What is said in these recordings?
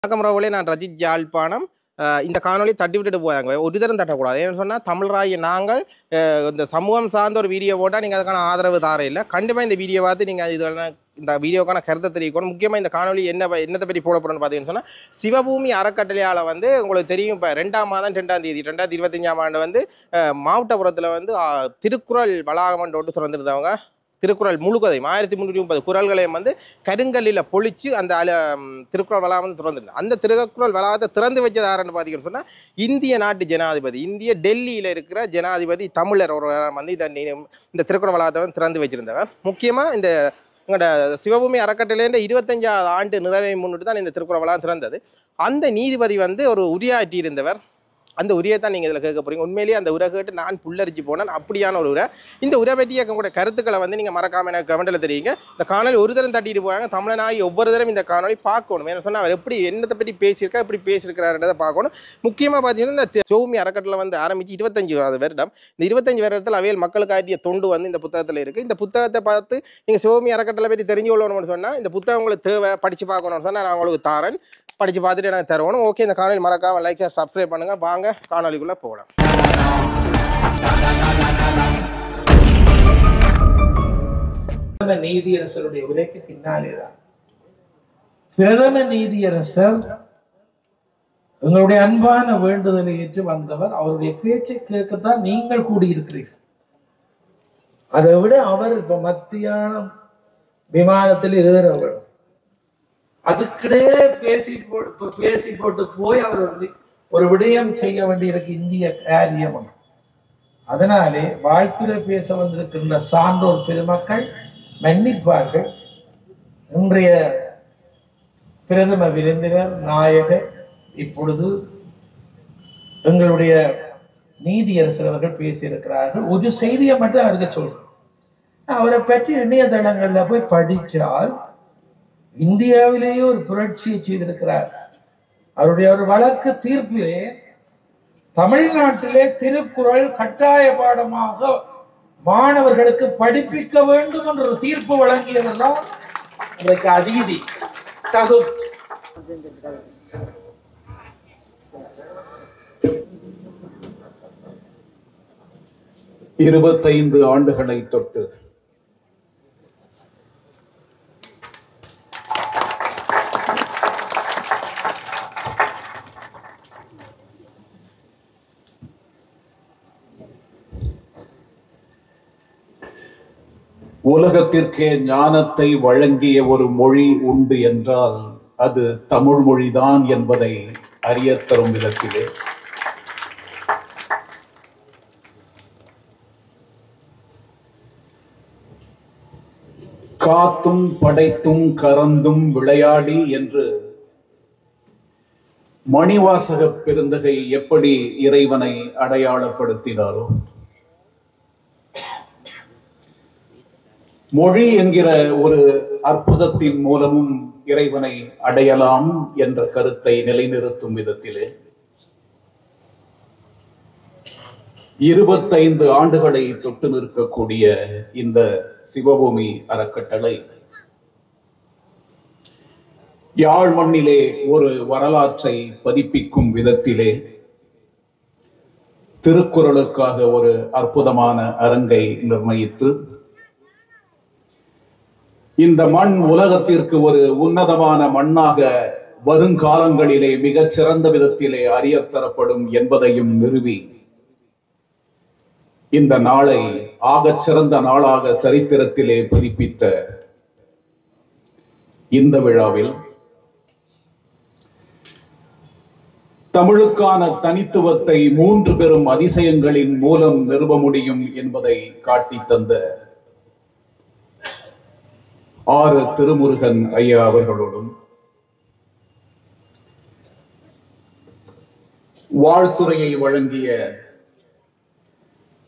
வணக்கம் ராவலே, நான் ரஜித் யாழ்ப்பாணம். இந்த காணொலி தட்டி விட்டுட்டு போயாங்க, ஒரு தரம் தட்டக்கூடாது. ஏன்னு சொன்னால் தமிழராகிய நாங்கள் இந்த சமூகம் சார்ந்த ஒரு வீடியோ போட்டால் நீங்கள் அதுக்கான ஆதரவு தார இல்லை. கண்டிப்பாக இந்த வீடியோ பார்த்து நீங்கள் இந்த வீடியோக்கான கருத்தை தெரிவிக்கணும். முக்கியமாக இந்த காணொலி என்னத்தை பற்றி போட போகிறோன்னு பார்த்தீங்கன்னு சொன்னால், சிவபூமி அறக்கட்டளையால் உங்களுக்கு தெரியும், இப்போ 2ஆம் மாதம் 2ஆம் தேதி 2025ஆம் ஆண்டு மாவட்டபுரத்தில் திருக்குறள் வளாகம் ஒன்று திறந்துருந்தவங்க. திருக்குறள் முழுக்கதை 1330 குறள்களையும் கருங்கல்லில் பொழிச்சு அந்த திருக்குறள் வளாகம் திறந்துருந்தது. அந்த திருக்குறள் வளாகத்தை திறந்து வச்சது யாருன்னு பார்த்தீங்கன்னு சொன்னால், இந்திய நாட்டு ஜனாதிபதி, இந்திய டெல்லியில் இருக்கிற ஜனாதிபதி தமிழர் ஒரு இந்த திருக்குறள் வளாகத்தை திறந்து வச்சிருந்தவர். முக்கியமாக இந்த எங்களோட சிவபூமி அறக்கட்டளைன்ற 25ஆவது ஆண்டு நிறைவை முன்னிட்டு தான் இந்த திருக்குறள் வளாகம் திறந்தது. அந்த நீதிபதி ஒரு உரையாற்றி இருந்தவர். அந்த உரையை தான் நீங்கள் இதில் கேட்க போகிறீங்க. உண்மையிலேயே அந்த உரை கேட்டு நான் புல்லரிச்சு போனேன். அப்படியான ஒரு உரை. இந்த உரை பற்றிய உங்களுடைய கருத்துக்களை நீங்கள் மறக்காமல் எனக்கு கமெண்ட்டில் தெரியுங்க. இந்த காணொலி ஒரு தரம் தட்டிட்டு போவாங்க. தமிழனாகி ஒவ்வொரு தரம் இந்த காணொலி பார்க்கணும். ஏன்னு சொன்னால் அவர் எப்படி என்னத்தை பற்றி பேசியிருக்கா, எப்படி பேசியிருக்கிறாருன்றதை பார்க்கணும். முக்கியமாக பார்த்தீங்கன்னா, இந்த சிவபூமி அறக்கட்டளை ஆரம்பித்து 25 வருடம். இந்த 25 வருடத்தில் அவையில் மக்களுக்கு ஆற்றிய தொண்டு இந்த புத்தகத்தில் இருக்குது. இந்த புத்தகத்தை பார்த்து நீங்கள் சிவபூமி அறக்கட்டளை பற்றி தெரிஞ்சு கொள்ளணும்னு சொன்னால், இந்த புத்தகம் உங்களுக்கு தேவை, படித்து பார்க்கணும்னு சொன்னால் நான் உங்களுக்கு தாரேன். படித்து பார்த்துட்டு எனக்கு தருவோம். ஓகே, இந்த காணொலி மறக்காமல் லைக் ஷேர் சப்ஸ்கிரைப் பண்ணுங்கள். வாங்க காணொலிக்குள்ளே போகலாம். நீதியரசருடைய உரைக்கு பின்னாலேதான் பிரதம நீதியரசர் எங்களுடைய அன்பான வேண்டுதலை ஏற்று வந்தவர். அவருடைய பேச்சை கேட்கத்தான் நீங்கள் கூடியிருக்கிறீர்கள். அதை விட அவர் இப்ப மத்தியானம் விமானத்தில் ஏற வேண்டும். அதுக்கிடையே பேசி போட்டு போய் அவர் ஒரு விடயம் செய்ய வேண்டியிருக்கு, இந்திய காரியம். அதனாலே வாழ்த்துரை பேச வந்திருக்கின்ற சான்றோர் பெருமக்கள் மன்னிப்பார்கள். இன்றைய பிரதம விருந்தினர் நாயகர் இப்பொழுது எங்களுடைய நீதியரசர் அவர்கள் பேசியிருக்கிறார்கள். ஒரு செய்தியை மட்டும் அவருக்கு சொல்றேன். அவரை பற்றி இணையதளங்கள்ல போய் படித்தால் இந்தியாவிலேயே ஒரு புரட்சியை செய்திருக்கிறார். அவருடைய ஒரு வழக்கு தீர்ப்பிலே தமிழ்நாட்டிலே திருக்குறள் கட்டாய பாடமாக மாணவர்களுக்கு படிப்பிக்க வேண்டும் என்ற ஒரு தீர்ப்பு வழங்கியவர் தான் இன்றைக்கு அதீதி தகு 25 ஆண்டுகளை தொட்டு உலகத்திற்கே ஞானத்தை வழங்கிய ஒரு மொழி உண்டு என்றால் அது தமிழ் மொழிதான் என்பதை அறியத் தரும் விதத்திலே காத்தும் படைத்தும் கறந்தும் விளையாடி என்று மணிவாசக பெருந்தகை எப்படி இறைவனை அடையாளப்படுத்தினாரோ, மொழி என்கிற ஒரு அற்புதத்தின் மூலமும் இறைவனை அடையலாம் என்ற கருத்தை நிலைநிறுத்தும் விதத்திலே 25 ஆண்டுகளை தொட்டு நிற்கக்கூடிய இந்த சிவபூமி அறக்கட்டளை யாழ் மண்ணிலே ஒரு வரலாற்றை பதிப்பிக்கும் விதத்திலே திருக்குறளுக்காக ஒரு அற்புதமான அரங்கை நிர்ணயித்து இந்த மண் உலகத்திற்கு ஒரு உன்னதமான மண்ணாக வருங்காலங்களிலே மிகச் சிறந்த விதத்திலே அறியத்தரப்படும் என்பதையும் நிறுவி இந்த நாளை ஆகச் சிறந்த நாளாக சரித்திரத்திலே பதிப்பித்த இந்த விழாவில் தமிழுக்கான தனித்துவத்தை 3 பெரும் அதிசயங்களின் மூலம் நிறுவ முடியும் என்பதை காட்டி தந்த ஆர் திருமுருகன் ஐயா அவர்களோடும் வாழ்த்துரையை வழங்கிய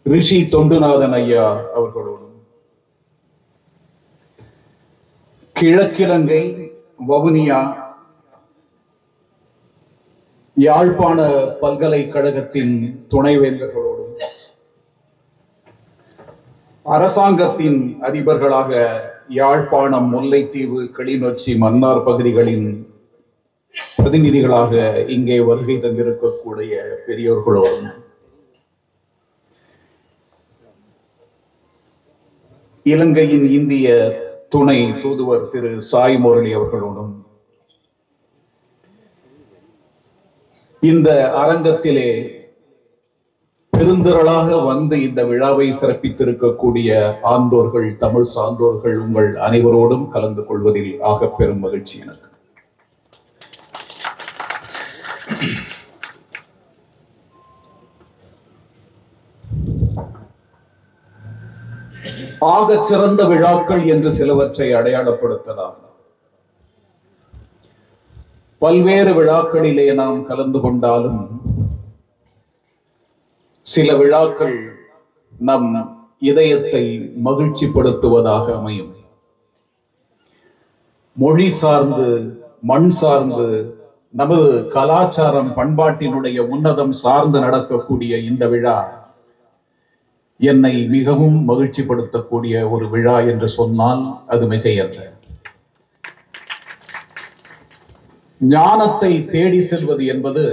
ரிஷி தொண்டுநாதன் ஐயா அவர்களோடும் கிழக்கிழங்கை வவுனியா யாழ்ப்பாண பல்கலைக்கழகத்தின் துணைவேந்தர்களோடும் அரசாங்கத்தின் அதிபர்களாக யாழ்ப்பாணம், முல்லைத்தீவு, கிளிநொச்சி, மன்னார் பகுதிகளின் பிரதிநிதிகளாக இங்கே வருகை தந்திருக்கக்கூடிய பெரியோர்களோடும் இலங்கையின் இந்திய துணை தூதுவர் திரு சாய் முரளி அவர்களோடும் இந்த அரங்கத்திலே பெருந்திரளாக வந்து இந்த விழாவை சிறப்பித்திருக்கக்கூடிய ஆண்டோர்கள், தமிழ் சான்றோர்கள் உங்கள் அனைவரோடும் கலந்து கொள்வதில் ஆக பெரும் மகிழ்ச்சி எனக்கு. ஆகச் சிறந்த விழாக்கள் என்று சிலவற்றை அடையாளப்படுத்தலாம். பல்வேறு விழாக்களிலே நாம் கலந்து கொண்டாலும் சில விழாக்கள் நம் இதயத்தை மகிழ்ச்சிப்படுத்துவதாக அமையும். மொழி சார்ந்து, மண் சார்ந்து, நமது கலாச்சாரம் பண்பாட்டினுடைய உன்னதம் சார்ந்து நடக்கக்கூடிய இந்த விழா என்னை மிகவும் மகிழ்ச்சிப்படுத்தக்கூடிய ஒரு விழா என்று சொன்னால் அது மிகையல்ல. ஞானத்தை தேடி செல்வது என்பது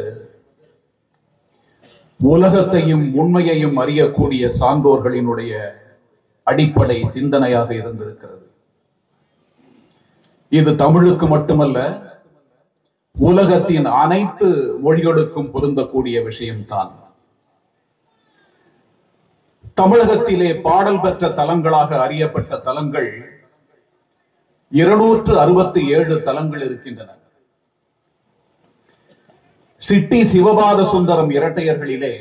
உலகத்தையும் உண்மையையும் அறியக்கூடிய சான்றோர்களினுடைய அடிப்படை சிந்தனையாக இருந்திருக்கிறது. இது தமிழுக்கு மட்டுமல்ல, உலகத்தின் அனைத்து மொழிகளுக்கும் பொருந்தக்கூடிய விஷயம்தான். தமிழகத்திலே பாடல் பெற்ற தலங்களாக அறியப்பட்ட தலங்கள் 267 தலங்கள் இருக்கின்றன. சிட்டி சிவபாத சுந்தரம் இரட்டையர்களிலே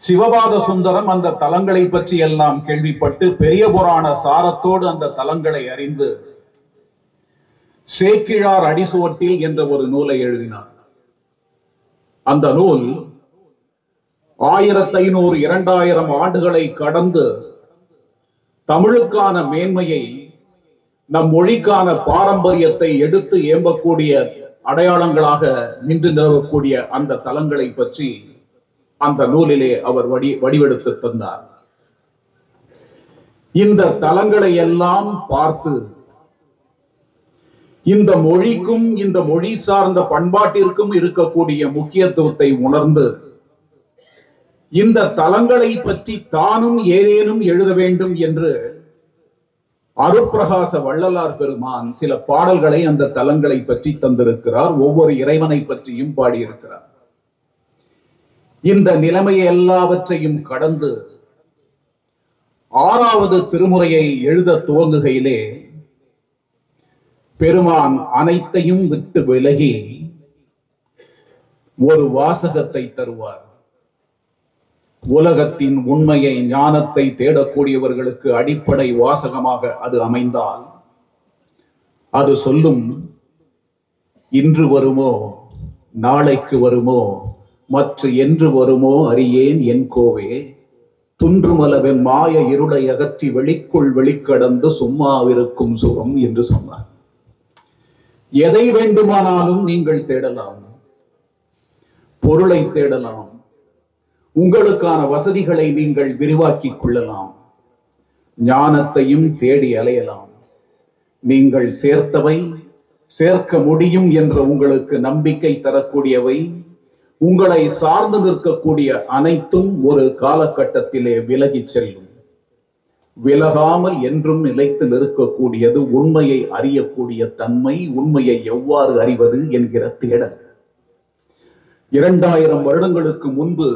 சிவபாத சுந்தரம் அந்த தலங்களை பற்றி எல்லாம் கேள்விப்பட்டு பெரிய புராண சாரத்தோடு அந்த தலங்களை அறிந்து சேக்கிழார் அடிசுவட்டில் என்ற ஒரு நூலை எழுதினார். அந்த நூல் 1500 2000 ஆண்டுகளை கடந்து தமிழுக்கான மேன்மையை, நம் மொழிக்கான பாரம்பரியத்தை எடுத்து ஏம்பக்கூடிய அடையாளங்களாக நின்று நிலவக்கூடிய அந்த தலங்களை பற்றி அந்த நூலிலே அவர் வடிவெடுத்து தந்தார். இந்த தலங்களை எல்லாம் பார்த்து இந்த மொழிக்கும் இந்த மொழி சார்ந்த பண்பாட்டிற்கும் இருக்கக்கூடிய முக்கியத்துவத்தை உணர்ந்து இந்த தலங்களை பற்றி தானும் ஏதேனும் எழுத வேண்டும் என்று அருட்பிரகாச வள்ளலார் பெருமான் சில பாடல்களை அந்த தலங்களை பற்றி தந்திருக்கிறார். ஒவ்வொரு இறைவனை பற்றியும் பாடியிருக்கிறார். இந்த நிலைமையை எல்லாவற்றையும் கடந்து 6வது திருமுறையை எழுத துவங்குகையிலே பெருமான் அனைத்தையும் விட்டு விலகி ஒரு வாசகத்தை தருவார். உலகத்தின் உண்மையை, ஞானத்தை தேடக்கூடியவர்களுக்கு அடிப்படை வாசகமாக அது அமைந்தால் அது சொல்லும், இன்று வருமோ நாளைக்கு வருமோ மற்ற என்று வருமோ அறியேன் என் கோவே, துன்றுமலவென் மாய இருளை அகற்றி வெளிக்குள் வெளிக்கடந்து சும்மாவிருக்கும் சுகம் என்று சொன்னார். எதை வேண்டுமானாலும் நீங்கள் தேடலாம், பொருளை தேடலாம், உங்களுக்கான வசதிகளை நீங்கள் விரிவாக்கிக் கொள்ளலாம், ஞானத்தையும் தேடி அலையலாம். நீங்கள் சேர்த்தவை, சேர்க்க முடியும் என்ற உங்களுக்கு நம்பிக்கை தரக்கூடியவை, உங்களை சார்ந்து நிற்கக்கூடிய அனைத்தும் ஒரு காலகட்டத்திலே விலகி செல்லும். விலகாமல் என்றும் நிலைத்து நிற்கக்கூடியது உண்மையை அறியக்கூடிய தன்மை. உண்மையை எவ்வாறு அறிவது என்கிற தேடல். 2000 வருடங்களுக்கு முன்பு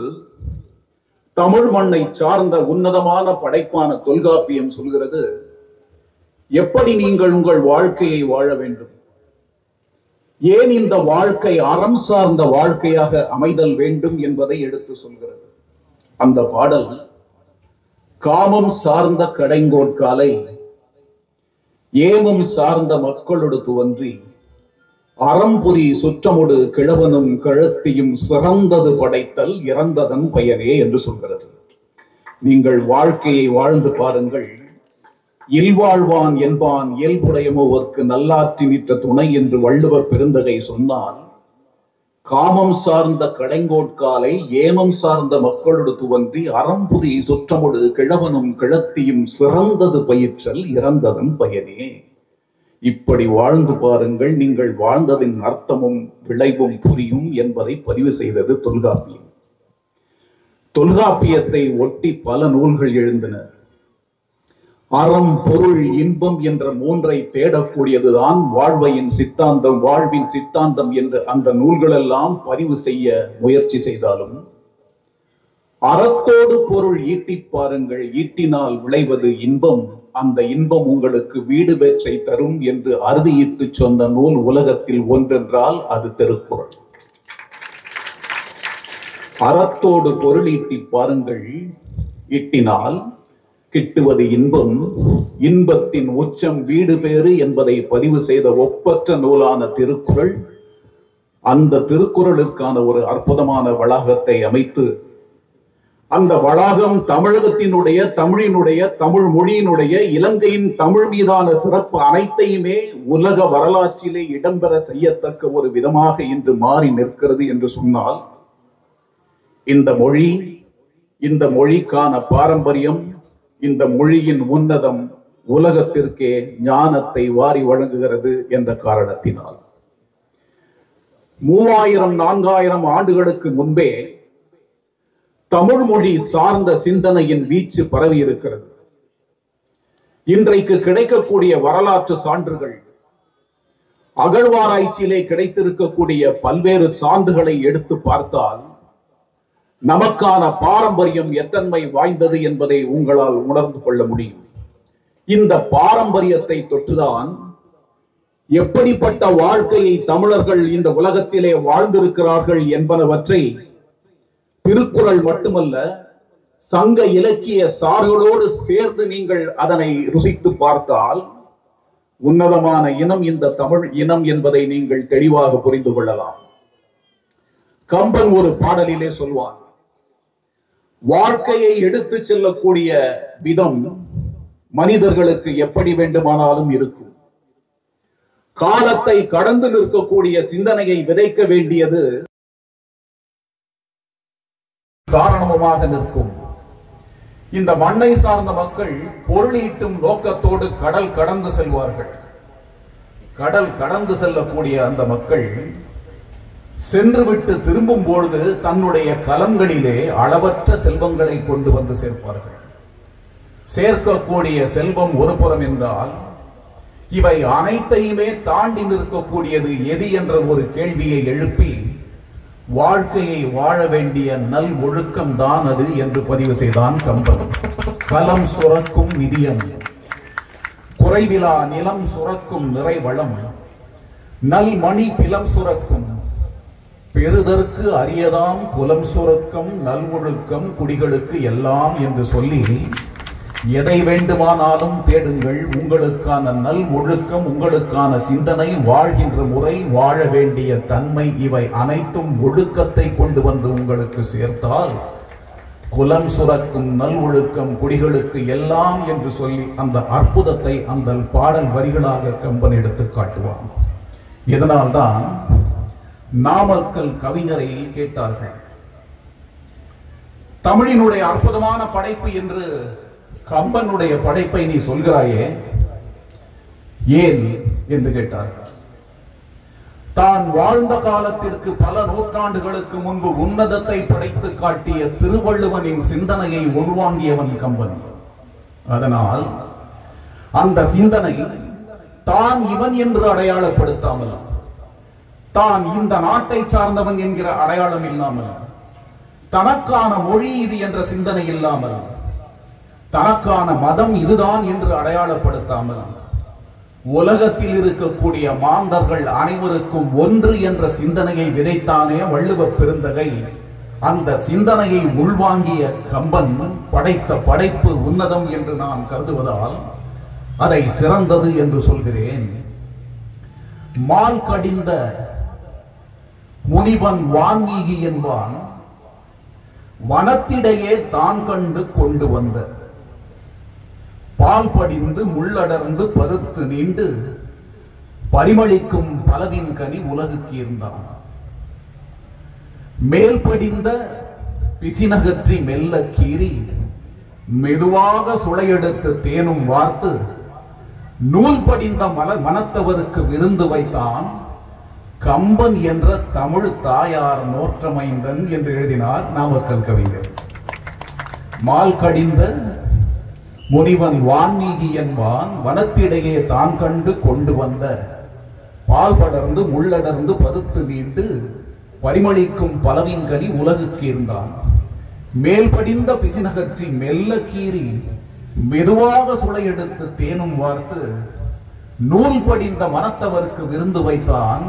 தமிழ் மண்ணை சார்ந்த உன்னதமான படைப்பான தொல்காப்பியம் சொல்கிறது, எப்படி நீங்கள் உங்கள் வாழ்க்கையை வாழ வேண்டும், ஏன் இந்த வாழ்க்கை அறம் சார்ந்த வாழ்க்கையாக அமைதல் வேண்டும் என்பதை எடுத்து சொல்கிறது. அந்த பாடல், காமம் சார்ந்த கடைங்கோட்காலை ஏமம் சார்ந்த மக்களோடு துவன்றி அறம்புரி சுற்றமொடு கிழவனும் கழுத்தியும் சிறந்தது படைத்தல் இறந்ததன் பயனே என்று சொல்கிறது. நீங்கள் வாழ்க்கையை வாழ்ந்து பாருங்கள். இல்வாழ்வான் என்பான் இயல்புடையமோவர்க்கு நல்லாற்றி நிற்ற துணை என்று வள்ளுவர் பெருந்தகை சொன்னால், காமம் சார்ந்த கடைங்கோட்காலை ஏமம் சார்ந்த மக்களோடு துவன்றி அறம்புரி சுற்றமொடு கிழவனும் கிழத்தியும் சிறந்தது பயிற்றல் இறந்ததன் பயனே. இப்படி வாழ்ந்து பாருங்கள், நீங்கள் வாழ்ந்ததின் அர்த்தமும் விளைவும் புரியும் என்பதை பதிவு செய்தது தொல்காப்பியம். தொல்காப்பியத்தை ஒட்டி பல நூல்கள் எழுந்தன. அறம், பொருள், இன்பம் என்ற மூன்றை தேடக்கூடியதுதான் வாழ்வின் சித்தாந்தம் என்று அந்த நூல்களெல்லாம் பதிவு செய்ய முயற்சி செய்தாலும், அறத்தோடு பொருள் ஈட்டி பாருங்கள், ஈட்டினால் விளைவது இன்பம், அந்த இன்பம் உங்களுக்கு வீடு பேற்றை தரும் என்று அறுதியிட்டு சொன்ன நூல் உலகத்தில் ஒன்றென்றால் அது திருக்குறள். அறத்தோடு பொருள் ஈட்டி பாருங்கள், ஈட்டினால் கிட்டுவது இன்பம், இன்பத்தின் உச்சம் வீடு பேறு என்பதை பதிவு செய்த ஒப்பற்ற நூலான திருக்குறள், அந்த திருக்குறளுக்கான ஒரு அற்புதமான வளாகத்தை அமைத்து, அந்த வளாகம் தமிழகத்தினுடைய, தமிழ் மொழியினுடைய, இலங்கையின் தமிழ் மீதான சிறப்பு அனைத்தையுமே உலக வரலாற்றிலே இடம்பெற செய்யத்தக்க ஒரு விதமாக இன்று மாறி நிற்கிறது என்று சொன்னால், இந்த மொழிக்கான பாரம்பரியம், இந்த மொழியின் உன்னதம் உலகத்திற்கே ஞானத்தை வாரி வழங்குகிறது என்ற காரணத்தினால் 3000-4000 ஆண்டுகளுக்கு முன்பே தமிழ் மொழி சார்ந்த சிந்தனையின் வீச்சு பரவி இருக்கிறது. இன்றைக்கு கிடைக்கக்கூடிய வரலாற்று சான்றுகள், அகழ்வாராய்ச்சியிலே கிடைத்திருக்கக்கூடிய பல்வேறு சான்றுகளை எடுத்து பார்த்தால் நமக்கான பாரம்பரியம் எத்தன்மை வாய்ந்தது என்பதை உங்களால் உணர்ந்து கொள்ள முடியும். இந்த பாரம்பரியத்தை தொட்டுதான் எப்படிப்பட்ட வாழ்க்கையை தமிழர்கள் இந்த உலகத்திலே வாழ்ந்திருக்கிறார்கள் என்பனவற்றை திருக்குறள் மட்டுமல்ல, சங்க இலக்கிய சார்களோடு சேர்ந்து நீங்கள் அதனை ருசித்து பார்த்தால் உன்னதமான இனம் இந்த தமிழ் இனம் என்பதை நீங்கள் தெளிவாக புரிந்து கொள்ளலாம். கம்பன் ஒரு பாடலிலே சொல்வான், வாழ்க்கையை எடுத்து செல்லக்கூடிய விதம் மனிதர்களுக்கு எப்படி வேண்டுமானாலும் இருக்கும். காலத்தை கடந்து நிற்கக்கூடிய சிந்தனையை விதைக்க வேண்டியது காரணமாக நிற்கும். இந்த மண்ணை சார்ந்த மக்கள் பொருளீட்டும் நோக்கத்தோடு கடல் கடந்து செல்வார்கள். கடல் கடந்து செல்லக்கூடிய அந்த மக்கள் சென்றுவிட்டு திரும்பும் பொழுது தன்னுடைய கலங்களிலே அளவற்ற செல்வங்களை கொண்டு வந்து சேர்ப்பார்கள். சேர்க்கக்கூடிய செல்வம் ஒரு புறம் என்றால், இவை அனைத்தையுமே தாண்டி நிற்கக்கூடியது எது என்ற ஒரு கேள்வியை எழுப்பி வாழ்க்கையை வாழ வேண்டிய நல் ஒழுக்கம் தான் அது என்று பதிவு செய்தான் கம்பன். கலம் சுரக்கும் நிதியம், குறைவிலா நிலம் சுரக்கும் நிறைவளம், நல் மணி பிலம் சுரக்கும், பெறுதற்கு அரியதாம் குலம் சுரக்கம் நல்வொழுக்கம் குடிகளுக்கு எல்லாம் என்று சொல்லி, எதை வேண்டுமானாலும் தேடுங்கள், உங்களுக்கான நல் ஒழுக்கம், உங்களுக்கான சிந்தனை, வாழ்கின்ற முறை, வாழ வேண்டிய தன்மை, இவை அனைத்தும் ஒழுக்கத்தை கொண்டு வந்து உங்களுக்கு சேர்த்தால் குலம் சுரக்கும் நல் ஒழுக்கம் குடிகளுக்கு எல்லாம் என்று சொல்லி அந்த அற்புதத்தை அந்த பாடல் வரிகளாக கம்பன் எடுத்து காட்டுவான். இதனால்தான் நாமக்கல் கவிஞரை கேட்டார்கள், தமிழினுடைய அற்புதமான படைப்பு என்று கம்பனுடைய படைப்பை நீ சொல்கிறாயே ஏன் என்று கேட்டார்கள். தான் வாழ்ந்த காலத்திற்கு பல நூற்றாண்டுகளுக்கு முன்பு உன்னதத்தை படைத்து காட்டிய திருவள்ளுவனின் சிந்தனையை உள்வாங்கியவன் கம்பன். அதனால் அந்த சிந்தனை தான் இவன் என்று அடையாளப்படுத்தாமல், தான் இந்த நாட்டை சார்ந்தவன் என்கிற அடையாளம் இல்லாமல், தனக்கான மொழி இது என்ற சிந்தனை இல்லாமல், தனக்கான மதம் இதுதான் என்று அடையாளப்படுத்தாமல், உலகத்தில் இருக்கக்கூடிய மாந்தர்கள் அனைவருக்கும் ஒன்று என்ற சிந்தனையை விதைத்தானே வள்ளுவ பெருந்தகை. அந்த சிந்தனையை உள்வாங்கிய கம்பன் படைத்த படைப்பு உன்னதம் என்று நான் கருதுவதால் அதை சிறந்தது என்று சொல்கிறேன். மால் கடிந்த முனிவன் வான்மீகி என்பான், வனத்திடையே தான் கண்டு கொண்டு வந்த பால் படிந்து முள்ளடர்ந்து பருத்து நீண்டு பரிமளிக்கும் பலவின் கனி உலகுக்கு இருந்தான். மேல் படிந்த பிசினகற்றி மெல்ல கீறி மெதுவாக சுளையெடுத்து தேனும் வார்த்து நூல் படிந்த மனத்தவருக்கு விருந்து வைத்தான் கம்பன் என்ற தமிழ் தாயார் நோற்றமைந்தன் என்று எழுதினார் நாமக்கல் கவிஞர். மால் கடிந்த முனிவன் வான்மீகி என்பான் வனத்திடையே தான் கண்டு கொண்டு வந்த பால் படர்ந்து முள்ளடர்ந்து பதுத்து நீண்டு பரிமளிக்கும் பலவின்கனி உலகுக்கு இருந்தான். மேல் படிந்த பிசினகற்றி மெல்ல கீறி மெதுவாக சுளை எடுத்து தேனும் வார்த்து நூல் படிந்த மனத்தவருக்கு விருந்து வைத்தான்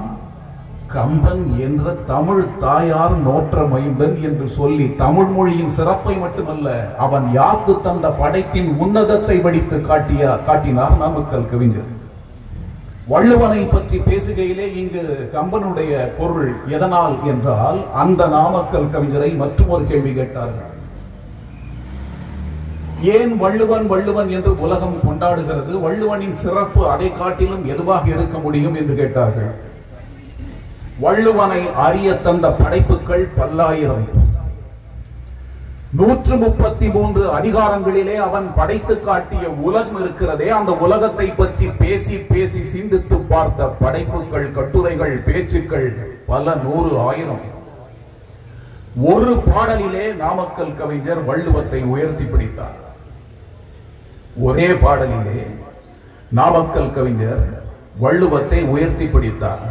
கம்பன் என்ற தமிழ் தாயார் நோற்ற மைந்தன் என்று சொல்லி தமிழ் மொழியின் சிறப்பை மட்டுமல்ல அவன் யாக்கு தந்த படைப்பின் உன்னதத்தை வடித்து காட்டினார் நாமக்கல் கவிஞர். வள்ளுவனை பற்றி பேசுகையிலே இங்கு கம்பனுடைய பொருள் எதனால் என்றால் அந்த நாமக்கல் கவிஞரை மற்றொரு கேள்வி கேட்டார்கள். ஏன் வள்ளுவன் வள்ளுவன் என்று உலகம் கொண்டாடுகிறது, வள்ளுவனின் சிறப்பு அதை காட்டிலும் எதுவாக இருக்க முடியும் என்று கேட்டார்கள். வள்ளுவனை அறிய தந்த படைப்புகள் பல்லாயிரம், 133 அதிகாரங்களிலே அவன் படைத்து காட்டிய உலகம் இருக்கிறதே, அந்த உலகத்தை பற்றி பேசி பேசி சிந்தித்து பார்த்த படைப்புகள், கட்டுரைகள், பேச்சுக்கள் பல 100 ஆயிரம். ஒரு பாடலிலே நாமக்கல் கவிஞர் வள்ளுவத்தை உயர்த்தி பிடித்தார். ஒரே பாடலிலே நாமக்கல் கவிஞர் வள்ளுவத்தை உயர்த்தி பிடித்தார்.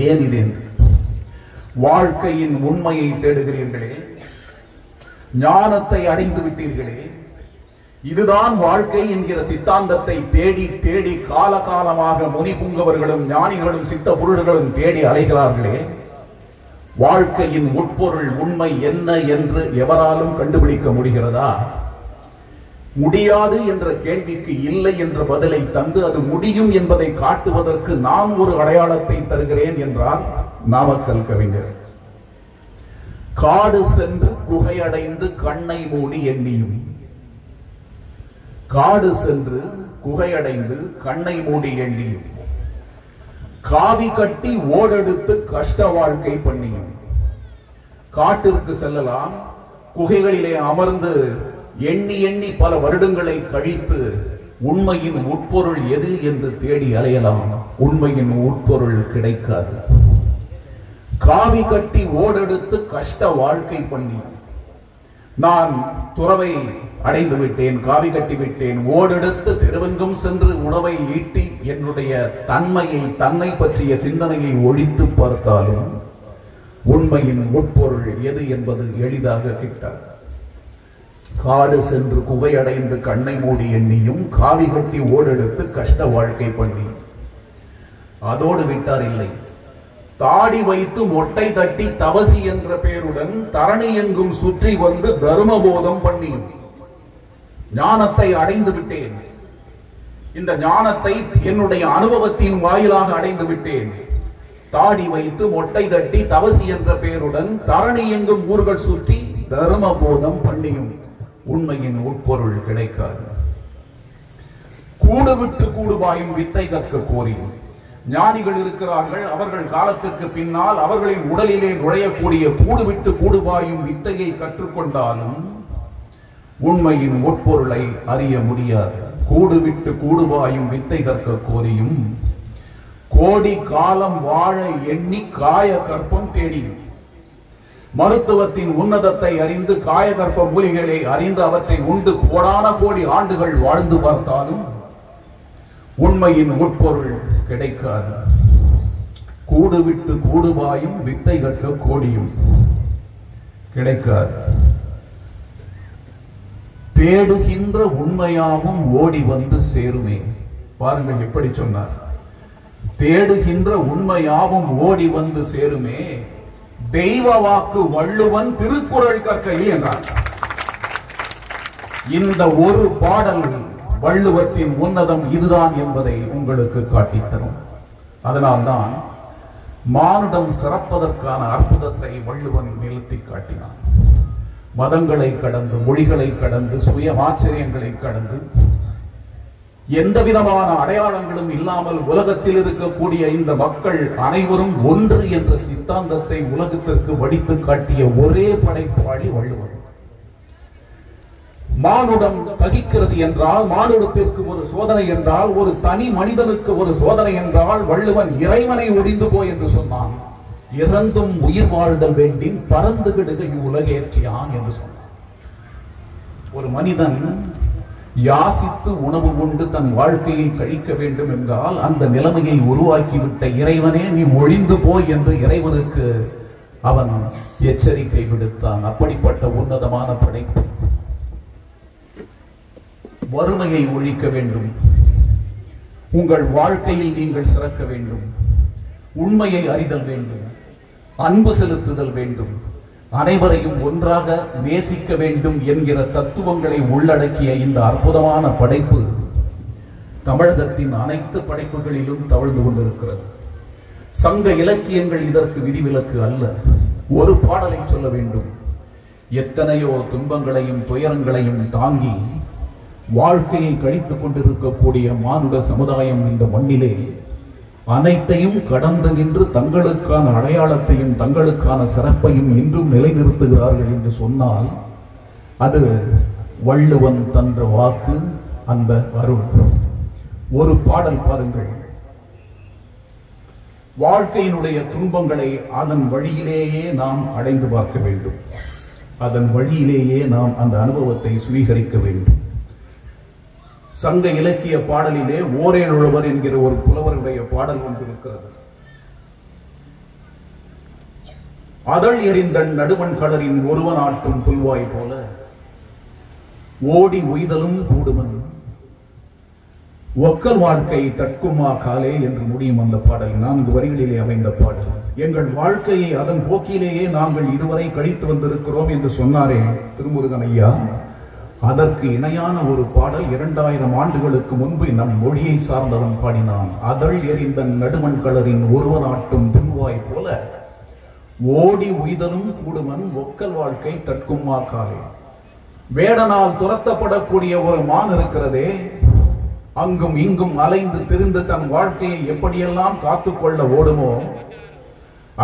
ஏன் இது? வாழ்க்கையின் உண்மையை தேடுகிறீர்களே, ஞானத்தை அடைந்து விட்டீர்களே, இதுதான் வாழ்க்கை என்கிற சித்தாந்தத்தை தேடி தேடி காலகாலமாக முனி புங்கவர்களும் ஞானிகளும் சித்த புருடர்களும் தேடி அலைகிறார்களே, வாழ்க்கையின் உட்பொருள் உண்மை என்ன என்று எவராலும் கண்டுபிடிக்க முடிகிறதா? முடியாது என்ற கேள்விக்கு இல்லை என்ற பதிலை தந்து அது முடியும் என்பதை காட்டுவதற்கு நான் ஒரு அடையாளத்தை தருகிறேன் என்றார் நாமக்கல் கவிஞர். காடு சென்று குகையடைந்து கண்ணை மூடி எண்ணியும், காடு சென்று குகையடைந்து கண்ணை மூடி எண்ணியும், காவி கட்டி ஓடெடுத்து கஷ்ட வாழ்க்கை பண்ணியும். காட்டிற்கு செல்லலாம், குகைகளிலே அமர்ந்து எண்ணி எண்ணி பல வருடங்களை கழித்து உண்மையின் உட்பொருள் எது என்று தேடி அலையலாம், உண்மையின் உட்பொருள் கிடைக்காது. காவி கட்டி ஓடெடுத்து கஷ்ட வாழ்க்கை பண்ணி, நான் துறவை அடைந்து விட்டேன், காவி கட்டி விட்டேன், ஓடெடுத்து தெருவெங்கும் சென்று உணவை ஈட்டி என்னுடைய தன்மையை, தன்னை பற்றிய சிந்தனையை ஒழித்து பார்த்தாலும் உண்மையின் உட்பொருள் எது என்பது எளிதாக கிட்டாது. காடு சென்று குகையடைந்து கண்ணை மூடி எண்ணியும், காவி கட்டி ஓடெடுத்து கஷ்ட வாழ்க்கை பண்ணி. அதோடு விட்டார் இல்லை, தாடி வைத்து மொட்டை தட்டி தவசி என்ற பெயருடன் தரணி எங்கும் சுற்றி வந்து தர்மபோதம் பண்ணி. ஞானத்தை அடைந்து விட்டேன், இந்த ஞானத்தை என்னுடைய அனுபவத்தின் வாயிலாக அடைந்து விட்டேன். தாடி வைத்து மொட்டை தட்டி தவசி என்ற பெயருடன் தரணி எங்கும் ஊர்கள் சுற்றி தர்மபோதம் பண்ணியும் உண்மையின் உட்பொருள் கிடைக்காது. கூடு விட்டு கூடுபாயும் வித்தை கற்க கோரியும். ஞானிகள் இருக்கிறார்கள், அவர்கள் காலத்திற்கு பின்னால் அவர்களின் உடலிலே நுழையக்கூடிய கூடு விட்டு கூடுபாயும் வித்தையை கற்றுக்கொண்டாலும் உண்மையின் உட்பொருளை அறிய முடியாது. கூடு விட்டு கூடுபாயும் வித்தை கற்க கோரியும், கோடி காலம் வாழ எண்ணி காய கற்பம் தேடியும். மருத்துவத்தின் உன்னதத்தை அறிந்து காயகற்ப மூலிகளை அறிந்து அவற்றை உண்டு கோடான கோடி ஆண்டுகள் வாழ்ந்து பார்த்தாலும் உண்மையின் உட்பொருள் கிடைக்காது. கூடு விட்டு கூடுபாயும் வித்தை கற்க கோடியும் கிடைக்காது. தேடுகின்ற உண்மையாவும் ஓடி வந்து சேருமே. பாருங்கள் எப்படி சொன்னார், தேடுகின்ற உண்மையாவும் ஓடி வந்து சேருமே, தெய்வ வாக்கு வள்ளுவன் திருக்குறள் கற்கையில் என்றார். இந்த ஒரு பாடல் வள்ளுவத்தின் உன்னதம் இதுதான் என்பதை உங்களுக்கு காட்டித்தரும். அதனால்தான் மானுடம் சிறப்பதற்கான அற்புதத்தை வள்ளுவன் நிறுத்தி காட்டினான். மதங்களை கடந்து, மொழிகளை கடந்து, சுய ஆச்சரியங்களை கடந்து, எந்த விதமான அடையாளங்களும் இல்லாமல் உலகத்தில் இருக்கக்கூடிய இந்த மக்கள் அனைவரும் ஒன்று என்ற சித்தாந்தத்தை உலகத்திற்கு வடித்து காட்டிய ஒரே படைப்பாளி வள்ளுவன். மானுடம் தகிக்கிறது என்றால், மானுடத்திற்கு ஒரு சோதனை என்றால், ஒரு தனி மனிதனுக்கு ஒரு சோதனை என்றால், வள்ளுவன் இறைவனை ஒழிந்து போய் என்று சொன்னான். இறந்தும் உயிர் வாழ்தல் வேண்டின் பறந்து கிடுக உலகேற்றியான் என்று சொன்னான். ஒரு மனிதன் யாசித்து உணவு உண்டு தன் வாழ்க்கையை கழிக்க வேண்டும் என்றால், அந்த நிலைமையை உருவாக்கிவிட்ட இறைவனே நீ ஒழிந்து போய் என்று இறைவனுக்கு அவன் எச்சரிக்கை விடுத்தான். அப்படிப்பட்ட உன்னதமான படைப்பு. வறுமையை ஒழிக்க வேண்டும், உங்கள் வாழ்க்கையில் நீங்கள் சிறக்க வேண்டும், உண்மையை அறிதல் வேண்டும், அன்பு செலுத்துதல் வேண்டும், அனைவரையும் ஒன்றாக நேசிக்க வேண்டும் என்கிற தத்துவங்களை உள்ளடக்கிய இந்த அற்புதமான படைப்பு தமிழகத்தின் அனைத்து படைப்புகளிலும் தவழ்ந்து கொண்டிருக்கிறது. சங்க இலக்கியங்கள் இதற்கு விதிவிலக்கு அல்ல. ஒரு பாடலை சொல்ல வேண்டும். எத்தனையோ துன்பங்களையும் துயரங்களையும் தாங்கி வாழ்க்கையை கழித்துக் கொண்டிருக்கக்கூடிய மானுட சமுதாயம் இந்த மண்ணிலே அனைத்தையும் கடந்து நின்று தங்களுக்கான அடையாளத்தையும் தங்களுக்கான சிறப்பையும் இன்றும் நிலைநிறுத்துகிறார்கள் என்று சொன்னால் அது வள்ளுவன் தந்த வாக்கு, அந்த அருள். ஒரு பாடல் பாருங்கள். வாழ்க்கையினுடைய துன்பங்களை அதன் வழியிலேயே நாம் அடைந்து பார்க்க வேண்டும், அதன் வழியிலேயே நாம் அந்த அனுபவத்தை சுவீகரிக்க வேண்டும். சங்க இலக்கிய பாடலிலே ஓரேழுழவர் என்கிற ஒரு புலவருடைய பாடல் ஒன்று இருக்கிறது. அதழ் எறிந்தன் நடுவன் களரின் ஒருவன் ஆட்டும் புல்வாய் போல ஓடி உய்தலும் கூடுமன் ஒக்கல் வாழ்க்கை தற்குமா காலே என்று முடியும் அந்த பாடல். 4 வரிகளிலே அமைந்த பாடல். எங்கள் வாழ்க்கையை அதன் போக்கிலேயே நாங்கள் இதுவரை கழித்து வந்திருக்கிறோம் என்று சொன்னாரே திருமுருகன் ஐயா. அதற்கு இணையான ஒரு பாடல் 2000 ஆண்டுகளுக்கு முன்பு நம் மொழியை சார்ந்தவன் பாடினான். அதழ் எறிந்தன் நடுவன் களரின் ஒருவனாட்டும் புல்வாய் போல ஓடி உய்தலும் கூடுமன் ஒக்கல் வாழ்க்கை தற்குமா காலே. வேடனால் துரத்தப்படக்கூடிய ஒரு மான் இருக்கிறதே, அங்கும் இங்கும் அலைந்து திரிந்து தன் வாழ்க்கையை எப்படியெல்லாம் காத்துக்கொள்ள ஓடுமோ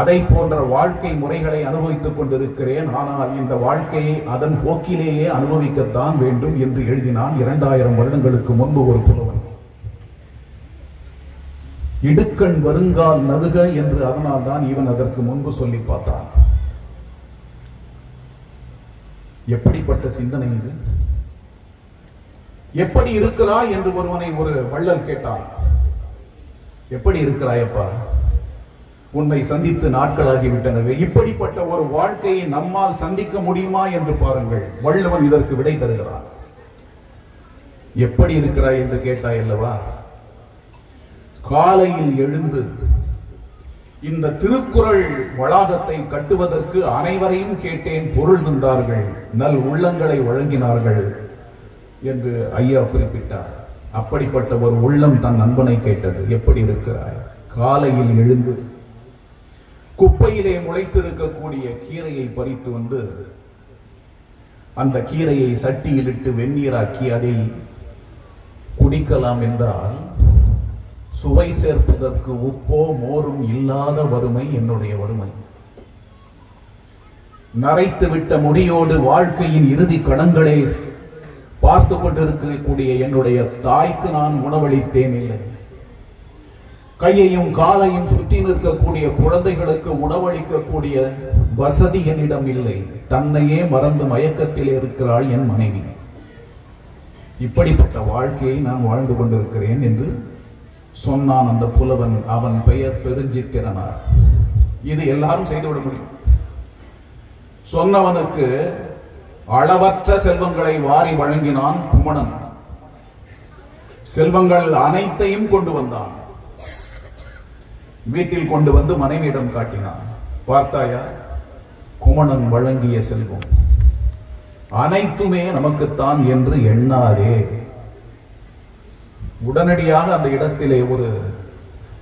அதை போன்ற வாழ்க்கை முறைகளை அனுபவித்துக் கொண்டிருக்கிறேன். ஆனால் இந்த வாழ்க்கையை அதன் போக்கிலேயே அனுபவிக்கத்தான் வேண்டும் என்று எழுதினான் 2000 வருடங்களுக்கு முன்பு ஒரு புலவன். இடுக்கண் வருங்கால் நகுக என்று அதனால் தான் இவன் அதற்கு முன்பு சொல்லி பார்த்தான். எப்படிப்பட்ட சிந்தனை இது? எப்படி இருக்கிறாய் என்று ஒருவனை ஒரு வள்ளல் கேட்டான். எப்படி இருக்கிறாயப்பா? உன்னை சந்தித்து நாட்களாகிவிட்டனவே, இப்படிப்பட்ட ஒரு வாழ்க்கையை நம்மால் சந்திக்க முடியுமா என்று பாருங்கள். வள்ளுவன் இதற்கு விடை தருகிறான். எப்படி இருக்கிறாய் என்று கேட்டாய் அல்லவா? காலையில் எழுந்து இந்த திருக்குறள் வளாகத்தை கட்டுவதற்கு அனைவரையும் கேட்டேன், பொருள் தந்தார்கள், நல் உள்ளங்களை வழங்கினார்கள் என்று ஐயா குறிப்பிட்டார். அப்படிப்பட்ட ஒரு உள்ளம் தன் நண்பனை கேட்டது. எப்படி இருக்கிறாய்? காலையில் எழுந்து குப்பையிலே முளைத்திருக்கக்கூடிய கீரையை பறித்து வந்து அந்த கீரையை சட்டியில் இட்டு வெந்நீராக்கி அதை குடிக்கலாம் என்றால் சுவை சேர்ப்பதற்கு உப்போ மோரும் இல்லாத வறுமை என்னுடைய வறுமை. நரைத்து விட்ட முடியோடு வாழ்க்கையின் இறுதி கணங்களை பார்த்து கொண்டிருக்கக்கூடிய என்னுடைய தாய்க்கு நான் உணவளித்தேன் இல்லை. கையையும் காலையும் சுற்றி நிற்கக்கூடிய குழந்தைகளுக்கு உணவளிக்கக்கூடிய வசதி என்னிடம் இல்லை. தன்னையே மறந்து மயக்கத்தில் இருக்கிறாள் என் மனைவி. இப்படிப்பட்ட வாழ்க்கையை நான் வாழ்ந்து கொண்டிருக்கிறேன் என்று சொன்னான் அந்த புலவன். அவன் பெயர் பெருஞ்சித்திரனார். இது எல்லாரும் செய்துவிட முடியும். சொன்னவனுக்கு அளவற்ற செல்வங்களை வாரி வழங்கினான் குமணன். செல்வங்கள் அனைத்தையும் கொண்டு வந்தான். வீட்டில் கொண்டு வந்து மனைவியிடம் காட்டினான். பார்த்தாயா, குமணன் வழங்கிய செல்வம் அனைத்துமே நமக்குத்தான் என்று எண்ணாதே. உடனடியாக அந்த இடத்திலே ஒரு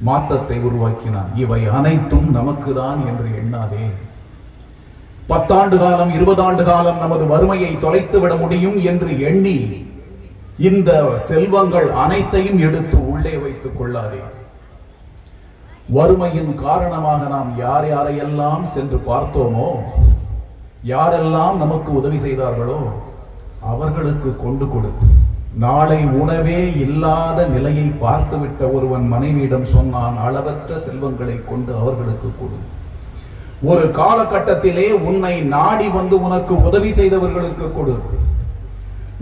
மாற்றத்தை உருவாக்கினான். இவை அனைத்தும் நமக்குதான் என்று எண்ணாதே. 10 ஆண்டு காலம் 20 ஆண்டு காலம் நமது வறுமையை தொலைத்து விட முடியும் என்று எண்ணி இந்த செல்வங்கள் அனைத்தையும் எடுத்து உள்ளே வைத்துக் கொள்ளாதே. வறுமையின் காரணமாக நாம் யார் யாரையெல்லாம் சென்று பார்த்தோமோ, யாரெல்லாம் நமக்கு உதவி செய்தார்களோ அவர்களுக்கு கொண்டு கொடு. நாளை உணவே இல்லாத நிலையை பார்த்துவிட்ட ஒருவன் மனைவியிடம் சொன்னான், அளவற்ற செல்வங்களை கொண்டு அவர்களுக்கு கொடு. ஒரு காலகட்டத்திலே உன்னை நாடி வந்து உனக்கு உதவி செய்தவர்களுக்கு கொடு.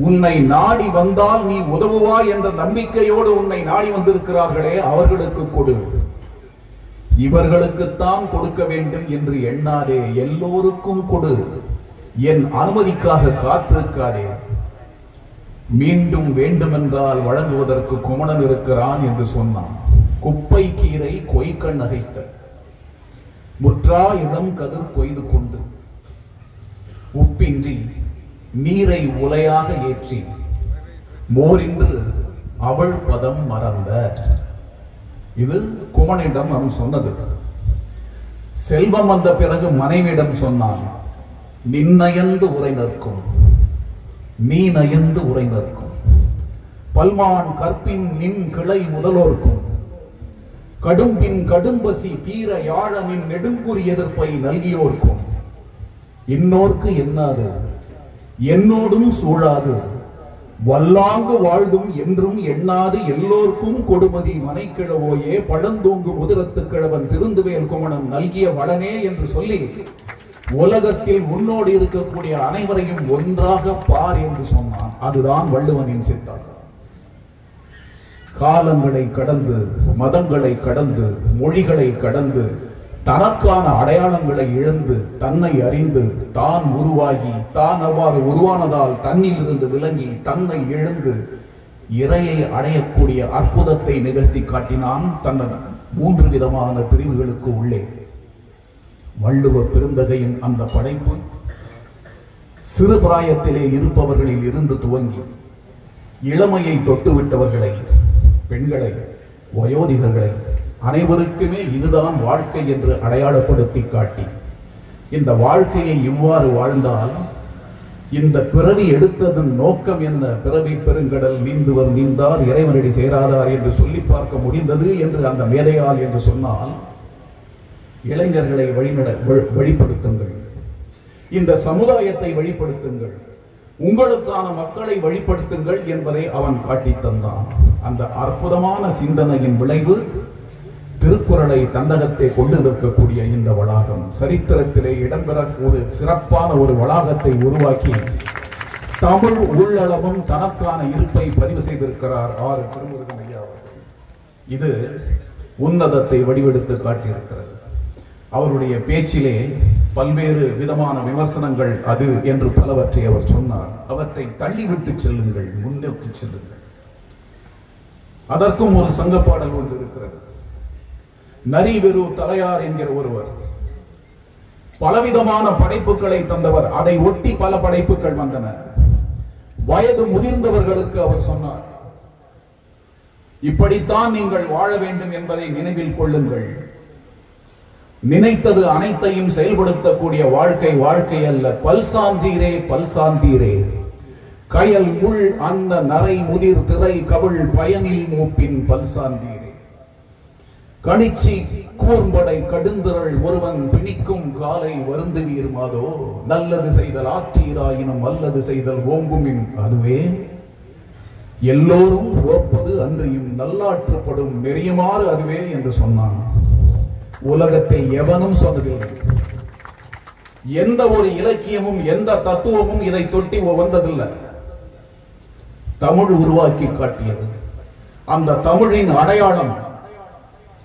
உன்னை நாடி வந்தால் நீ உதவுவாய் என்ற நம்பிக்கையோடு உன்னை நாடி வந்திருக்கிறார்களே, அவர்களுக்கு கொடு. இவர்களுக்குத்தான் கொடுக்க வேண்டும் என்று எண்ணாதே, எல்லோருக்கும் கொடு. என் அனுமதிக்காக காத்திருக்காதே. மீண்டும் வேண்டுமென்றால் வழங்குவதற்கு குமணன் இருக்கிறான் என்று சொன்னான். குப்பை கீரை கொய்கண் நகைத்த முற்றா இடம் கதிர் கொய்து கொண்டு உப்பின்றி நீரை உலையாக ஏற்றி மோரின்று அவள் பதம் மறந்த. இது குமணிடம் அவன் சொன்னது. செல்வம் வந்த பிறகு மனைவியிடம் சொன்னான், நின்னயந்து உரை நிற்கும், நீ நயந்து உரை நிற்கும். பல்மான் கற்பின் நின் கிளை முதலோர்க்கும் கடும்பின் கடும்பசி தீர யாழனின் நெடுங்குறி எதிர்ப்பை நல்கியோர்க்கும் இன்னோர்க்கு எண்ணாது என்னோடும் சூழாது வல்லாங்கு வாழ்தும் என்றும் எண்ணாது எல்லோர்க்கும் கொடுமதி மனைக்கிழவோயே பழந்தூங்கு முதிரத்து கிழவன் திருந்துவேல் குமணன் நல்கிய வளனே என்று சொல்லி உலகத்தில் உன்னோடு இருக்கக்கூடிய அனைவரையும் ஒன்றாக பார் என்று சொன்னான். அதுதான் வள்ளுவனின் சித்தம். காலங்களை கடந்து, மதங்களை கடந்து, மொழிகளை கடந்து, தனக்கான அடையாளங்களை இழந்து, தன்னை அறிந்து, தான் உருவாகி, தான் அவ்வாறு உருவானதால் தன்னில் இருந்து விலகி, தன்னை இழந்து இறையை அடையக்கூடிய அற்புதத்தை நிகழ்த்தி காட்டினான் தன்னன் 3 விதமான பிரிவுகளுக்கு உள்ளே. வள்ளுவ பெருந்தகையின் அந்த படைப்பு சிறு பிராயத்திலே இருப்பவர்களில் இருந்து துவங்கி இளமையை தொட்டுவிட்டவர்களை, பெண்களை, வயோதிகர்களை அனைவருக்குமே இதுதான் வாழ்க்கை என்று அடையாளப்படுத்தி காட்டி, இந்த வாழ்க்கையை இவ்வாறு வாழ்ந்தால் இந்த பிறவி எடுத்ததன் நோக்கம் என்ன, பிறவி பெருங்கடல் நீந்துவர் நீந்தார் இறைவனடி சேராதார் என்று சொல்லி பார்க்க முடிந்தது என்று அந்த மேதையால் என்று சொன்னால், இளைஞர்களை வழிபடுத்துங்கள், இந்த சமுதாயத்தை வழிபடுத்துங்கள், உங்களுக்கான மக்களை வழிபடுத்துங்கள் என்பதை அவன் காட்டி தந்தான். அந்த அற்புதமான சிந்தனையின் விளைவு திருக்குறளை தன்னகத்தை கொண்டு நிற்கக்கூடிய இந்த வளாகம், சரித்திரத்திலே இடம்பெறக்கூடிய சிறப்பான ஒரு வளாகத்தை உருவாக்கி தமிழ் உள்ளளவும் தனக்கான இருப்பை பதிவு செய்திருக்கிறார் ஆறு திருமுருகன் ஐயா அவர்கள். இது உன்னதத்தை வடிவெடுத்து காட்டியிருக்கிறது. அவருடைய பேச்சிலே பல்வேறு விதமான விமர்சனங்கள் அது என்று பலவற்றை அவர் சொன்னார். அவற்றை தள்ளிவிட்டு செல்லுங்கள், முன்னோக்கி செல்லுங்கள். அதற்கும் ஒரு சங்க பாடல் ஒன்று இருக்கிறது. நரிவெரு தலையார் என்கிற ஒருவர் பலவிதமான படைப்புகளை தந்தவர். அதை ஒட்டி பல படைப்புகள் வந்தன. வயது முதிர்ந்தவர்களுக்கு அவர் சொன்னார், இப்படித்தான் நீங்கள் வாழ வேண்டும் என்பதை நினைவில் கொள்ளுங்கள். நினைத்தது அனைத்தையும் செயல்படுத்தக்கூடிய வாழ்க்கை வாழ்க்கை அல்ல. பல்சாந்தீரே பல்சாந்தீரே கயல் முள் அந்த நரை முதிர் திரை கவிழ் பயனில் மூப்பின் பல்சாந்தீரே கணிச்சி கூர்ம்படை கடுந்திரள் ஒருவன் பிணிக்கும் காலை வருந்துவீர் மாதோ நல்லது செய்தல் ஆற்றீராயினும் அல்லது செய்தல் ஓங்குமின் அதுவே எல்லோரும் ஓப்பது அன்றியும் நல்லாற்றுப்படும் நெறியுமாறு அதுவே என்று சொன்னான். உலகத்தை எவனும் சொன்னதில்லை. எந்த ஒரு இலக்கியமும் எந்த தத்துவமும் இதை தொட்டி வந்ததில்லை. தமிழ் உருவாக்கி காட்டியது. அந்த தமிழின் அடையாளம்,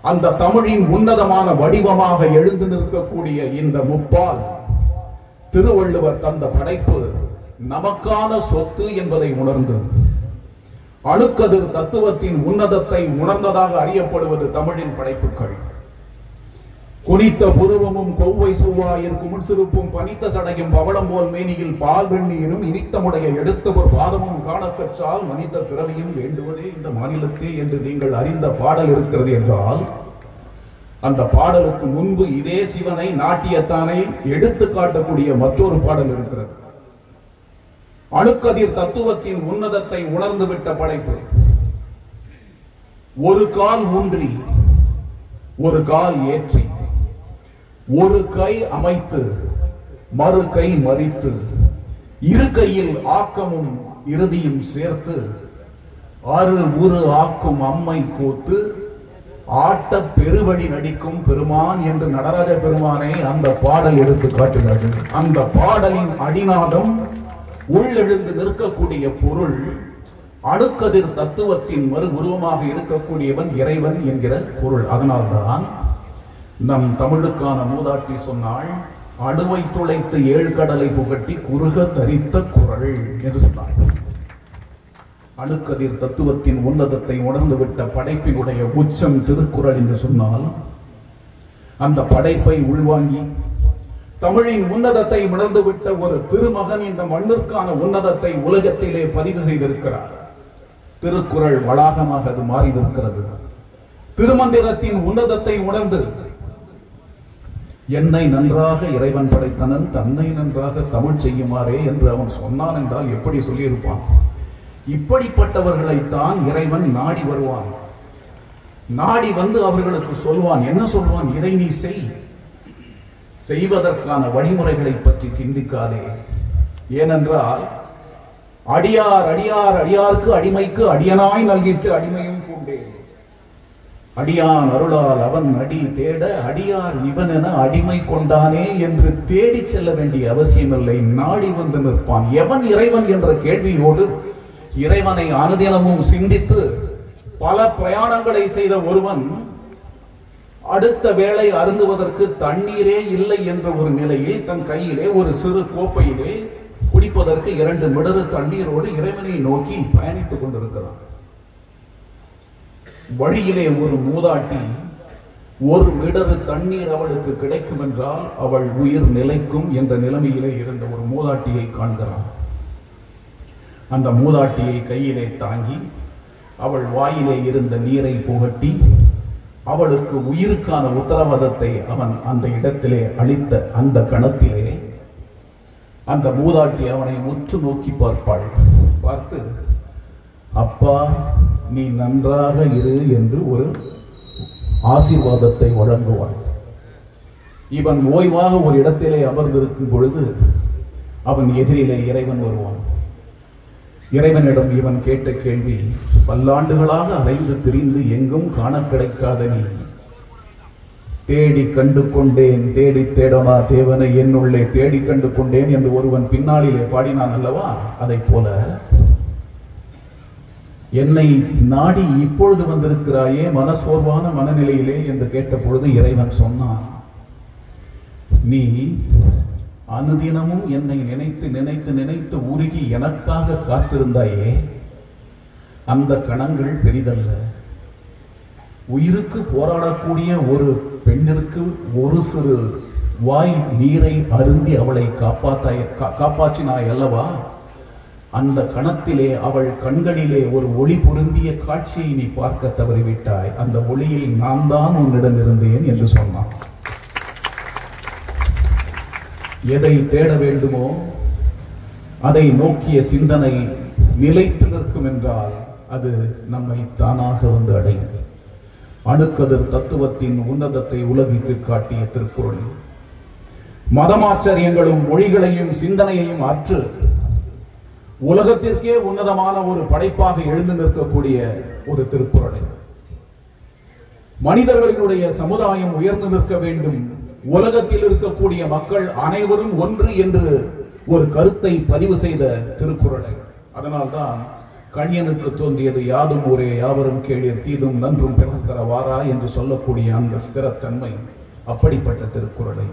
அந்த தமிழின் உன்னதமான வடிவமாக எழுந்து நிற்கக்கூடிய இந்த முப்பால் திருவள்ளுவர் தந்த படைப்பு நமக்கான சொத்து என்பதை உணர்ந்து அணுக்கதிர் தத்துவத்தின் உன்னதத்தை உணர்ந்ததாக அறியப்படுவது தமிழின் படைப்புகள். குனித்த புருவமும் கொவ்வை சுவாயின் குமிழ்சிருப்பும் பனித்த சடையும் பவளம் போல் மேனியில் பால் வெந்நீரும் இனித்தமுடைய எடுத்த ஒரு பாதமும் காணப்பெற்றால் மனித பிறவியும் வேண்டுவதே இந்த மாநிலத்தே என்று நீங்கள் அறிந்த பாடல் இருக்கிறது என்றால், அந்த பாடலுக்கு முன்பு இதே சிவனை நாட்டியத்தானை எடுத்து காட்டக்கூடிய மற்றொரு பாடல் இருக்கிறது. அணுக்கதிர் தத்துவத்தின் உன்னதத்தை உணர்ந்துவிட்ட படைப்பு. ஒரு கால் ஊன்றி ஒரு கால் ஏற்றி ஒரு கை அமைத்து மறு கை மறித்து இருக்கையில் ஆக்கமும் இறுதியும் சேர்த்து ஆறு ஊறு ஆக்கும் அம்மை கூத்து ஆட்ட பெருவழி நடிக்கும் பெருமான் என்று நடராஜ பெருமானை அந்த பாடல் எடுத்து காட்டுகிறது. அந்த பாடலின் அடிநாதம் உள்ளெழுந்து நிற்கக்கூடிய பொருள் அணுக்கதிர் தத்துவத்தின் மறு உருவமாக இருக்கக்கூடியவன் இறைவன் என்கிற பொருள். அதனால்தான் நம் தமிழுக்கான மூதாட்டி சொன்னாள், அடுவை துளைத்து ஏழு கடலை புகட்டி குறுக தரித்த குரல் என்று சொன்னார். அணுக்கதிர் தத்துவத்தின் உன்னதத்தை உணர்ந்துவிட்ட படைப்பினுடைய உச்சம் திருக்குறள் என்று சொன்னால், அந்த படைப்பை உள்வாங்கி தமிழின் உன்னதத்தை உணர்ந்துவிட்ட ஒரு திருமகன் இந்த மண்ணிற்கான உன்னதத்தை உலகத்திலே பதிவு செய்திருக்கிறார். திருக்குறள் வளாகமாக அது மாறியிருக்கிறது. திருமந்திரத்தின் உன்னதத்தை உணர்ந்து என்னை நன்றாக இறைவன் படைத்தனன், தன்னை நன்றாக தமிழ் செய்யுமாறே என்று அவன் சொன்னான் என்றால் எப்படி சொல்லியிருப்பான்? இப்படிப்பட்டவர்களைத்தான் இறைவன் நாடி வருவான். நாடி வந்து அவர்களுக்கு சொல்வான். என்ன சொல்வான்? இதை நீ செய். செய்வதற்கான வழிமுறைகளை பற்றி சிந்திக்காதே. ஏனென்றால் அடியார் அடியார் அடியார்க்கு அடிமைக்கு அடியனாய் நல்கிட்டு அடிமையும் பூண்டேன். அடியான் அருளால் அவன் அடி தேட அடியார் இவன் என அடிமை கொண்டானே என்று தேடி செல்ல வேண்டிய அவசியமில்லை. நாடி வந்து நிற்பான். எவன் இறைவன் என்ற கேள்வியோடு இறைவனை அனுதினமும் சிந்தித்து பல பிரயாணங்களை செய்த ஒருவன் அடுத்த வேளை அருந்துவதற்கு தண்ணீரே இல்லை என்ற ஒரு நிலையில் தன் கையிலே ஒரு சிறு கோப்பையிலே குடிப்பதற்கு 2 மிடறு தண்ணீரோடு இறைவனை நோக்கி பயணித்துக் கொண்டிருக்கிறான். வழியிலே ஒரு மூதாட்டி, ஒரு மிடறு தண்ணீர் அவளுக்கு கிடைக்கும் என்றால் அவள் உயிர் நிலைக்கும் என்ற நிலைமையிலே இருந்த ஒரு மூதாட்டியை காண்கிறான். அந்த மூதாட்டியை கையிலே தாங்கி அவள் வாயிலே இருந்த நீரை புகட்டி அவளுக்கு உயிருக்கான உத்தரவாதத்தை அவன் அந்த இடத்திலே அளித்த அந்த கணத்திலே அந்த மூதாட்டி அவனை உற்று நோக்கி பார்ப்பாள். பார்த்து, அப்பா நீ நன்றாக இரு என்று ஒரு ஆசீர்வாதத்தை வழங்குவாள். இவன் ஓய்வாக ஒரு இடத்திலே அமர்ந்திருக்கும் பொழுது அவன் எதிரிலே இறைவன் வருவான். இறைவனிடம் இவன் கேட்ட கேள்வி, பல்லாண்டுகளாக அலைந்து திரிந்து எங்கும் காண கிடைக்காத நீ தேடி கண்டு கொண்டேன், தேடி தேடமா தேவனை என்னுள்ளே தேடி கண்டு கொண்டேன் என்று ஒருவன் பின்னாளிலே பாடினான் அல்லவா? அதை போல என்னை நாடி இப்பொழுது வந்திருக்கிறாயே மனசோர்வான மனநிலையிலே என்று கேட்ட பொழுது இறைவன் சொன்னான், நீ அனுதினமும் என்னை நினைத்து நினைத்து நினைத்து உருகி எனக்காக காத்திருந்தாயே, அந்த கணங்கள் பெரிதல்ல. உயிருக்கு போராடக்கூடிய ஒரு பெண்ணிற்கு ஒரு சிறு வாய் நீரை அருந்தி அவளை காப்பாற்றினாய் அல்லவா? அந்த கணத்திலே அவள் கண்களிலே ஒரு ஒளி பொருந்திய காட்சியை நீ பார்க்க தவறிவிட்டாய். அந்த ஒளியில் நான் தான் உன்னிடம் இருந்தேன் என்று சொன்னான். எதை தேட வேண்டுமோ அதை நோக்கிய சிந்தனை நிலைத்து நிற்கும் என்றால் அது நம்மை தானாக வந்து அடையும். அணுக்கதிர் தத்துவத்தின் உன்னதத்தை உலகிற்கு காட்டிய திருக்குறள் மதமாச்சரியங்களும் மொழிகளையும் சிந்தனையையும் அற்று உலகத்திற்கே உன்னதமான ஒரு படைப்பாக எழுந்து நிற்கக்கூடிய ஒரு திருக்குறள். மனிதர்களினுடைய சமுதாயம் உயர்ந்து நிற்க வேண்டும், உலகத்தில் இருக்கக்கூடிய மக்கள் அனைவரும் ஒன்று என்று ஒரு கருத்தை பதிவு செய்த திருக்குறளை. அதனால்தான் கண்ணியனுக்கு தோன்றியது யாதும் ஊரே யாவரும் கேளீர் தீதும் நன்றும் பிறந்தர வாரா என்று சொல்லக்கூடிய அந்த ஸ்திரத்தன்மை அப்படிப்பட்ட திருக்குறளை.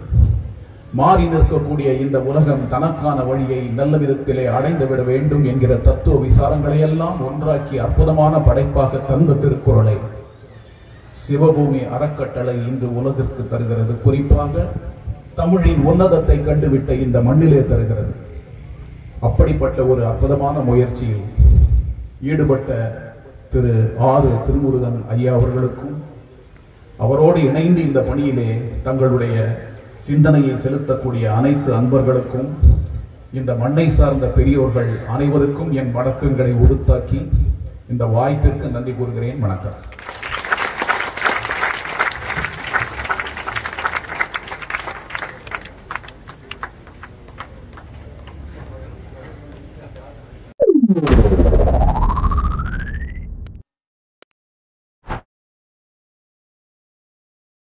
மாறி நிற்கக்கூடிய இந்த உலகம் தனக்கான வழியை நல்ல விதத்திலே அடைந்துவிட வேண்டும் என்கிற தத்துவ விசாரங்களை எல்லாம் ஒன்றாக்கி அற்புதமான படைப்பாக தந்த திருக்குறளை சிவபூமி அறக்கட்டளை இன்று உலகிற்கு தருகிறது. குறிப்பாக தமிழின் உன்னதத்தை கண்டுவிட்ட இந்த மண்ணிலே தருகிறது. அப்படிப்பட்ட ஒரு அற்புதமான முயற்சியில் ஈடுபட்ட திரு ஆறு திருமுருகன் ஐயா அவர்களுக்கும் அவரோடு இணைந்து இந்த பணியிலே தங்களுடைய சிந்தனையை செலுத்தக்கூடிய அனைத்து அன்பர்களுக்கும் இந்த மண்ணை சார்ந்த பெரியோர்கள் அனைவருக்கும் என் வணக்கங்களை உறுத்தாக்கி இந்த வாய்ப்பிற்கு நன்றி கூறுகிறேன். வணக்கம். Thank you.